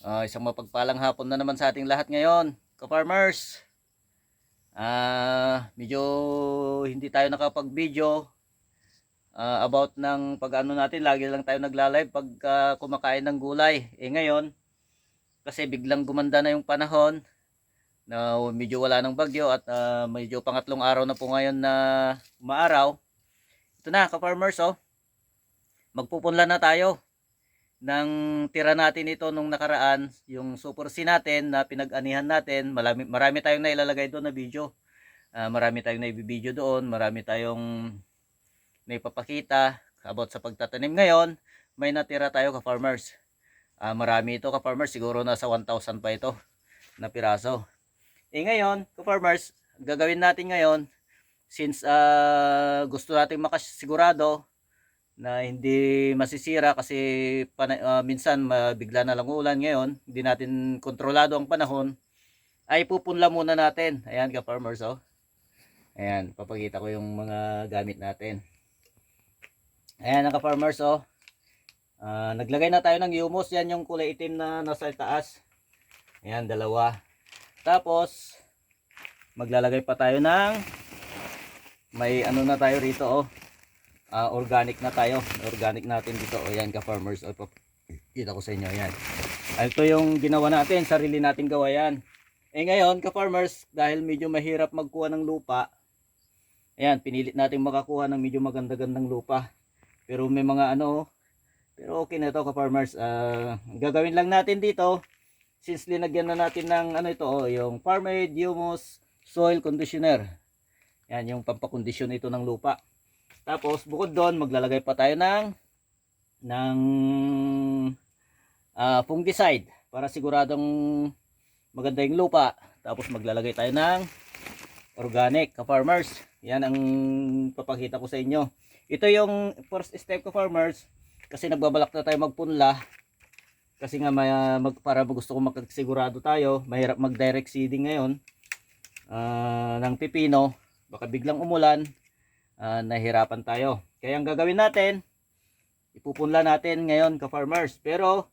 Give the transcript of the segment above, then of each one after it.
Isang mapagpalang hapon na naman sa ating lahat ngayon, ka-farmers. Medyo hindi tayo nakapag-video about ng pag-ano natin. Lagi lang tayo nagla-live pag kumakain ng gulay. Ngayon, kasi biglang gumanda na yung panahon na medyo wala ng bagyo at medyo pangatlong araw na po ngayon na umaaraw. Ito na, ka-farmers, magpupunla na tayo ng tira natin ito nung nakaraan, yung Super C natin na pinag-anihan natin. Marami tayong nailalagay doon na video. Marami tayong naibibideo doon, marami tayong naipapakita about sa pagtatanim. Ngayon, may natira tayo ka-farmers. Marami ito ka-farmers, siguro nasa 1,000 pa ito na piraso. Ngayon, ka-farmers, gagawin natin ngayon, since gusto natin makasigurado na hindi masisira kasi minsan bigla na lang ulan. Ngayon hindi natin kontrolado ang panahon, ay pupunla muna natin. Ayan ka-farmers, ayan, papakita ko yung mga gamit natin. Ayan ang ka-farmers, naglagay na tayo ng humus. Yan yung kulay itim na nasa taas. Ayan, dalawa. Tapos maglalagay pa tayo ng may ano na tayo rito, organic na tayo. Organic natin dito. Ayan ka-farmers. Kita ko sa inyo. Ayan. Ito yung ginawa natin. Sarili natin gawa yan. Ngayon ka-farmers, dahil medyo mahirap magkuha ng lupa, ayan, pinilit natin makakuha ng medyo maganda-gandang lupa. Pero may mga pero okay na ito ka-farmers. Gagawin lang natin dito, since linagyan na natin ng ito, yung farm-made humus soil conditioner. Yan yung pampakondisyon ito ng lupa. Tapos bukod doon, maglalagay pa tayo ng fungicide para siguradong maganda yung lupa. Tapos maglalagay tayo ng organic ka-farmers. Yan ang papakita ko sa inyo. Ito yung first step ka-farmers, kasi nagbabalak na tayo magpunla. Kasi nga para gusto ko magsigurado tayo, mahirap mag-direct seeding ngayon ng pipino. Baka biglang umulan, nahirapan tayo. Kaya ang gagawin natin, ipupunla natin ngayon ka-farmers. Pero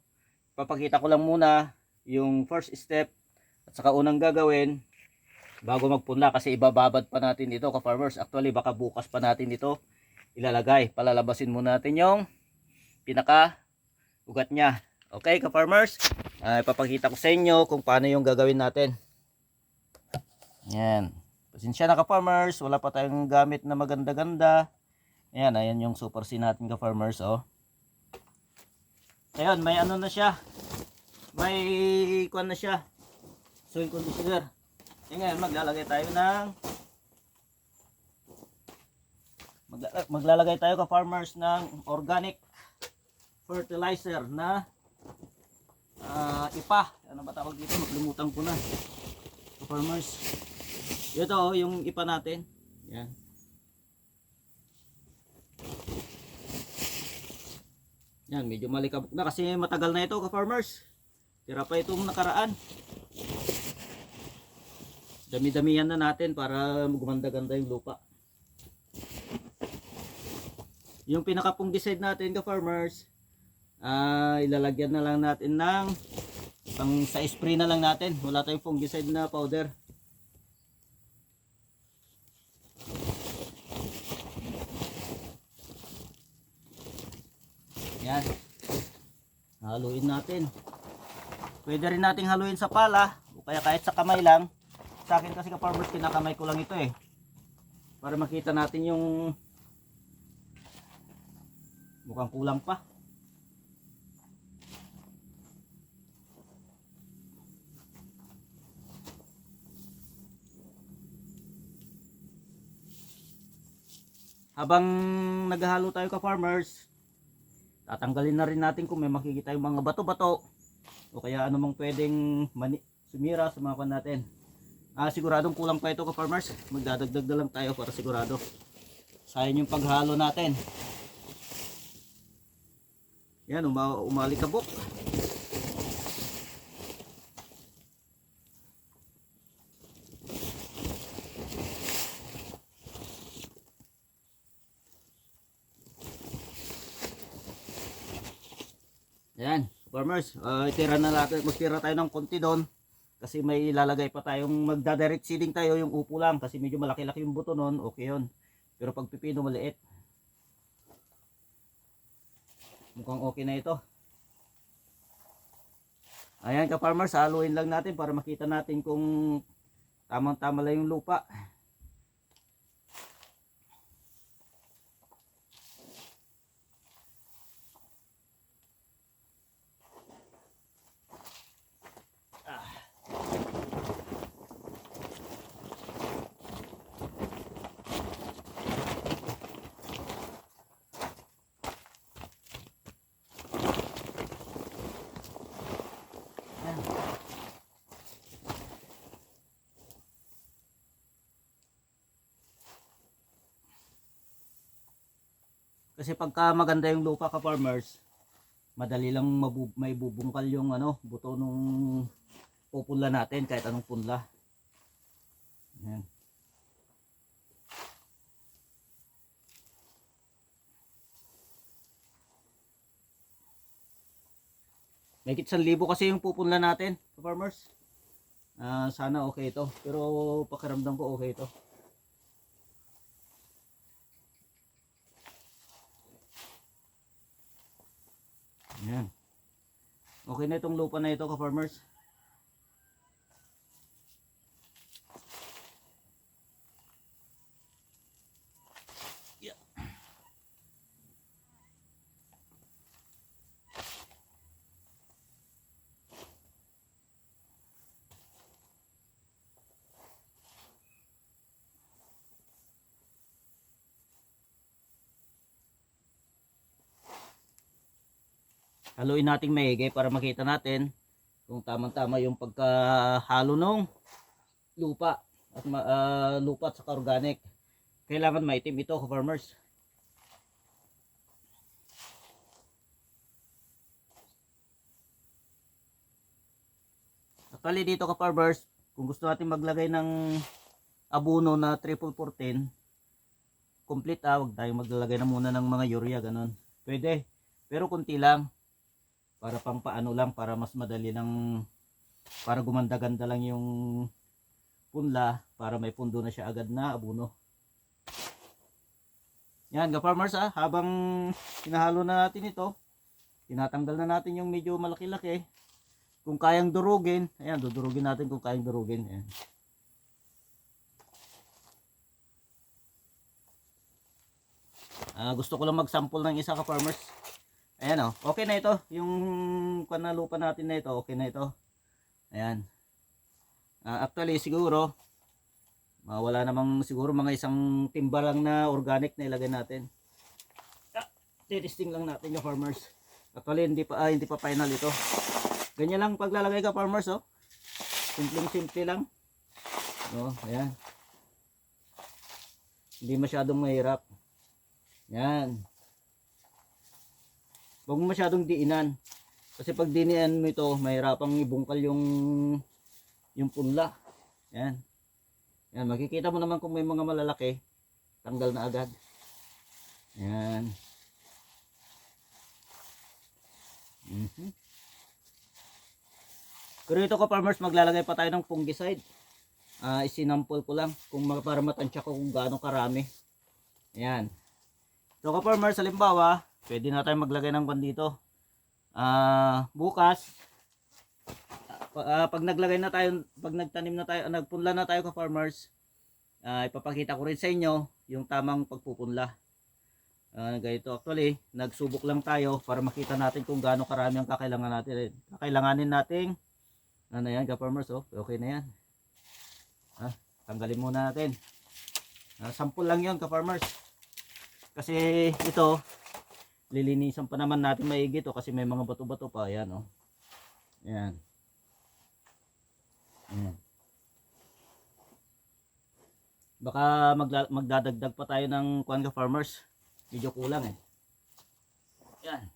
papakita ko lang muna yung first step at saka unang gagawin bago magpunla, kasi ibababad pa natin ito ka-farmers. Actually baka bukas pa natin ito ilalagay. Palalabasin muna natin yung pinaka ugat nya. Okay ka-farmers, ipapakita ko sa inyo kung paano yung gagawin natin. Yan. Pasensya na ka-farmers, wala pa tayong gamit na maganda-ganda. Ayan yung Super C natin ka-farmers, Ayan, may na siya. May kuwan na siya. Soil conditioner. Ngayon maglalagay tayo maglalagay tayo ka-farmers ng organic fertilizer na IPA. Ano ba tawag dito? Nakalimutan ko na. Ka-farmers. Ito yung IPA natin. Yan. Yan, medyo malikabok na kasi matagal na ito ka-farmers. Tira pa itong nakaraan. Dami-damihan na natin para gumanda-ganda yung lupa. Yung pinaka-fungicide natin ka-farmers, ilalagyan na lang natin ng sa spray na lang natin. Wala tayong fungicide na powder. Yan. Haluin natin. Pwede rin nating haluin sa pala o kaya kahit sa kamay lang. Sa akin kasi ka-farmers, kinakamay ko lang ito para makita natin yung mukhang kulang pa. Habang naghahalo tayo ka-farmers, tatanggalin na rin natin kung may makikita yung mga bato-bato o kaya anumang pwedeng sumira sa mga pan natin. Siguradong kulang pa ito ka-farmers. Magdadagdag na lang tayo para sigurado. Sayang yung paghalo natin. Yan, umalikabok. Yan, ka-farmers. Itira na natin, magtira tayo ng konti doon. Kasi may ilalagay pa tayong magda-direct seeding tayo, yung upo lang. Kasi medyo malaki-laki yung buto noon, okay yun. Pero pag pipino maliit. Mukhang okay na ito. Ayan ka-farmers, haluin lang natin para makita natin kung tamang-tama lang yung lupa. Kasi pagka maganda yung lupa ka-farmers, madali lang may bubungkal yung buto nung pupunla natin kahit anong punla. Ayan. May 1,000 kasi yung pupunla natin, farmers. Sana okay ito, pero pakiramdam ko okay ito. Ayan. Okay na itong lupa na ito ka-farmers. Yeah. Haluin natin maigi para makita natin kung tamang-tama yung pagkahalo ng lupa at lupa at saka organic. Kailangan maitim ito ka-farmers. Actually dito ka-farmers, kung gusto natin maglagay ng abono na 4,4-10, complete huwag tayong maglalagay na muna ng mga urea ganun. Pwede, pero kunti lang. Para pang paano lang, para mas madali lang, para gumanda-ganda lang yung punla, para may pundo na siya agad na abono. Yan ka-farmers habang hinahalo na natin ito, tinatanggal na natin yung medyo malaki-laki. Kung kayang durugin, ayan, dudurugin natin kung kayang durugin. Ayan. Gusto ko lang mag-sample ng isa ka-farmers. Ayan okay na ito. Yung lupa natin na ito, okay na ito. Ayan. Actually siguro, wala namang siguro mga isang timba lang na organic na ilagay natin. Testing lang natin yung farmers. Actually hindi pa final ito. Ganyan lang paglalagay ka farmers simple lang. Ayan. Hindi masyadong mahirap. Yan. Huwag mo masyadong diinan. Kasi pag dinian mo ito, mahirapang ibungkal yung punla. Yan. Yan, makikita mo naman kung may mga malalaki, tanggal na agad. Yan. Pero ito ka-farmers, maglalagay pa tayo ng fungicide. Isinampol ko lang para matansya ko kung gaano karami. Yan. So ka-farmers, halimbawa, pwede na tayo maglagay ng dito. Bukas, pag naglagay na tayo, pag nagtanim na tayo, nagpunla na tayo ka-farmers, ipapakita ko rin sa inyo yung tamang pagpupunla. Ganito actually, nagsubok lang tayo para makita natin kung gaano karami ang kakailanganin nating yan ka-farmers, okay na yan. Tanggalin muna natin. Sample lang yun ka-farmers. Kasi ito, lilinisan pa naman natin maigi ito kasi may mga bato-bato pa. Ayan Ayan. Ayan. Baka magdadagdag pa tayo ng kuwan ka-farmers. Medyo kulang Ayan.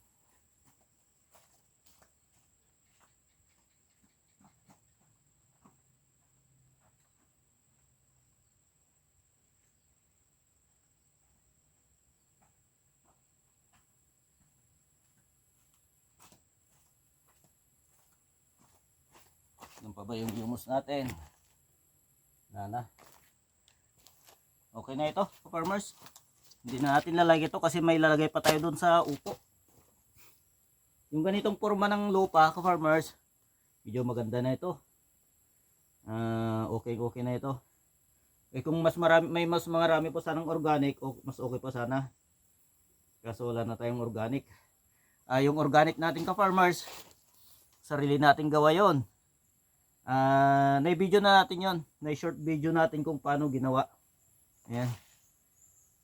Yan pa ba yung humus natin? Na. Okay na ito, farmers. Hindi na natin lalagay ito kasi may lalagay pa tayo doon sa upo. Yung ganitong forma ng lupa, farmers, medyo maganda na ito. Okay na ito. Eh kung mas marami, may mas marami pa sanang organic, mas okay pa sana. Kaso wala na tayong organic. Yung organic natin farmers, sarili nating gawa yon. Na-video na natin yon. Na-short video natin kung paano ginawa. Ayan.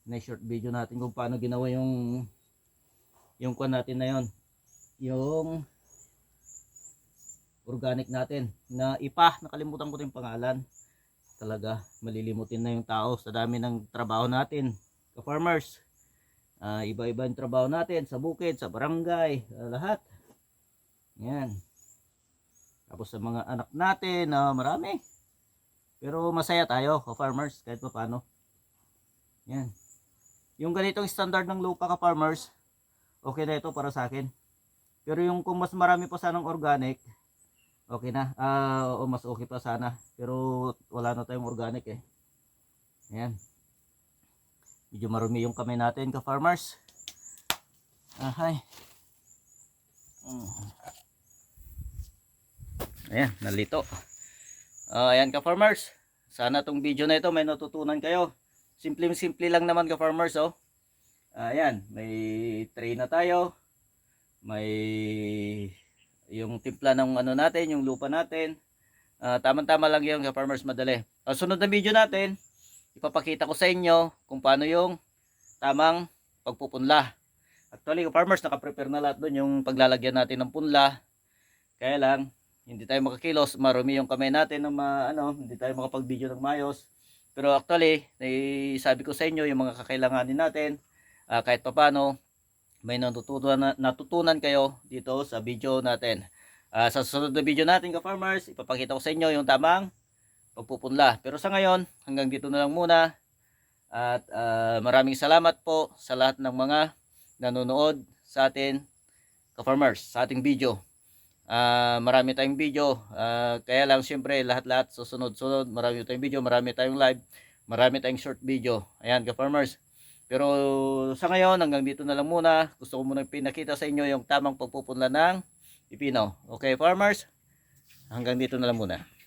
Na-short video natin kung paano ginawa yung kwan natin na yon. Yung organic natin na ipa, nakalimutan ko 'yung pangalan. Talaga malilimutin na yung tao sa dami ng trabaho natin, ka-farmers. Iba-iba yung trabaho natin sa bukid, sa barangay, lahat. Yan. Tapos sa mga anak natin, marami. Pero masaya tayo, ka-farmers, kahit pa paano. Yan. Yung ganitong standard ng lupa, ka-farmers, okay na ito para sa akin. Pero yung kung mas marami pa sanang organic, okay na. O mas okay pa sana. Pero wala na tayong organic eh. Ayan. Medyo marumi yung kamay natin, ka-farmers. Ahay. Ayan, nalito. Ayan, ka-farmers. Sana tong video na ito may natutunan kayo. Simple lang naman, ka-farmers. Oh. Ayan, may tray na tayo. May yung timpla ng ano natin, yung lupa natin. Tama-tama lang yun, ka-farmers, madali. Sunod na video natin, ipapakita ko sa inyo kung paano yung tamang pagpupunla. Actually, ka-farmers, nakaprepare na lahat doon yung paglalagyan natin ng punla. Kaya lang, hindi tayo makakilos, marumi yung kamay natin ng hindi tayo makapag-video ng mayos. Pero actually, sabi ko sa inyo yung mga kakailanganin natin, kahit papano, may natutunan kayo dito sa video natin. Sa susunod na video natin, ka-farmers, ipapakita ko sa inyo yung tamang pagpupunla. Pero sa ngayon, hanggang dito na lang muna. At maraming salamat po sa lahat ng mga nanonood sa atin, ka-farmers, sa ating video. Marami tayong video. Kaya lang siyempre lahat-lahat susunod-sunod. Marami tayong video, marami tayong live, marami tayong short video. Ayan, ka-farmers. Pero sa ngayon, hanggang dito na lang muna. Gusto ko muna pinakita sa inyo yung tamang pagpupunla ng pipino. Okay, farmers? Hanggang dito na lang muna.